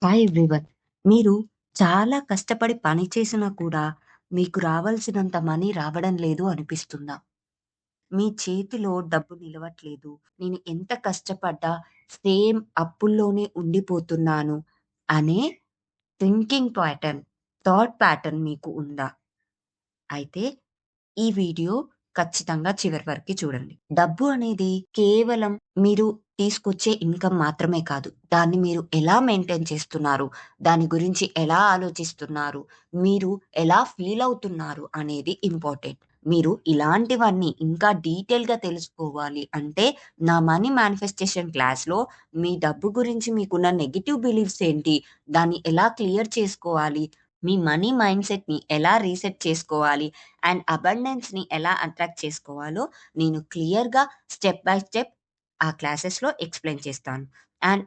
Hi everyone. మీరు చాలా కష్టపడి పని చేసినా కూడా మీకు రావాల్సినంత మనీ రావడం లేదు అనిపిస్తుందా? మీ చేతిలో డబ్బు నిలవట్లేదు. నేను ఎంత కష్టపడ్డా సేమ్ అప్పుల్లోనే ఉండిపోతున్నాను అనే థాట్ ప్యాటర్న్ మీకు ఉందా? అయితే ఈ వీడియో ఖచ్చితంగా చివరి వరకి చూడండి. డబ్బు అనేది కేవలం మీరు తీసుకొచ్చే ఇన్‌కమ్ మాత్రమే కాదు. దాన్ని మీరు ఎలా మెయింటైన్ చేస్తున్నారు? దాని గురించి ఎలా ఆలోచిస్తున్నారు? మీరు ఎలా ఫీల్ అవుతున్నారు అనేది ఇంపార్టెంట్. మీరు ఇలాంటివన్నీ ఇంకా డీటెయిల్‌గా తెలుసుకోవాలి అంటే నా మనీ మేనిఫెస్టేషన్ క్లాస్‌లో మీ డబ్బు గురించి మీకున్న నెగెటివ్ బిలీఫ్స్ ఏంటి? దాన్ని ఎలా క్లియర్ చేసుకోవాలి? మీ మనీ మైండ్‌సెట్‌ని ఎలా రీసెట్ చేసుకోవాలి? అండ్ అబండెన్స్‌ని ఎలా అట్రాక్ట్ చేసుకోవాలో నేను క్లియర్‌గా స్టెప్ బై స్టెప్ ఆ క్లాసెస్‌లో ఎక్స్‌ప్లెయిన్ చేస్తాను. అండ్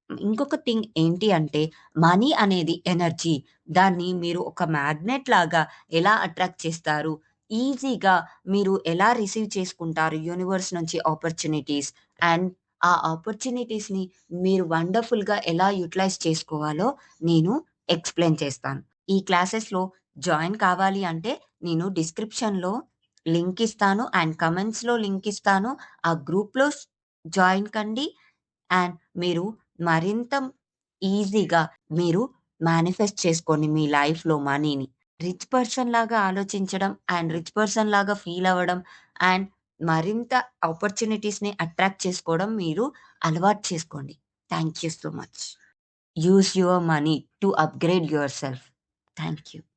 ఇంకొక థింగ్ ఏంటి అంటే మనీ అనేది ఎనర్జీ. దాన్ని మీరు ఒక మ్యాగ్నెట్ లాగా ఎలా అట్రాక్ట్ చేస్తారు? ఈజీగా మీరు ఎలా రిసీవ్ చేసుకుంటారు యూనివర్స్ నుంచి ఆపర్చునిటీస్ అండ్ ఆ ఆపర్చునిటీస్‌ని మీరు వండర్‌ఫుల్‌గా ఎలా యుటిలైజ్ చేసుకోవాలో నేను ఎక్స్‌ప్లెయిన్ చేస్తాను. ఈ క్లాసెస్‌లో జాయిన్ కావాలి అంటే నేను డిస్క్రిప్షన్‌లో లింక్ ఇస్తాను. అండ్ కమెంట్స్‌లో లింక్ ఇస్తాను. ఆ గ్రూప్‌లో జాయిన్ కండి. అండ్ మీరు మరింత ఈజీగా మీరు మేనిఫెస్ట్ చేసుకోండి మీ లైఫ్‌లో మనీని. రిచ్ పర్సన్ లాగా ఆలోచించడం అండ్ రిచ్ పర్సన్ లాగా ఫీల్ అవ్వడం అండ్ మరింత ఆపర్చునిటీస్‌ని అట్రాక్ట్ చేసుకోవడం మీరు అలవాటు చేసుకోండి. Thank you so much. Use your money to upgrade yourself. Thank you.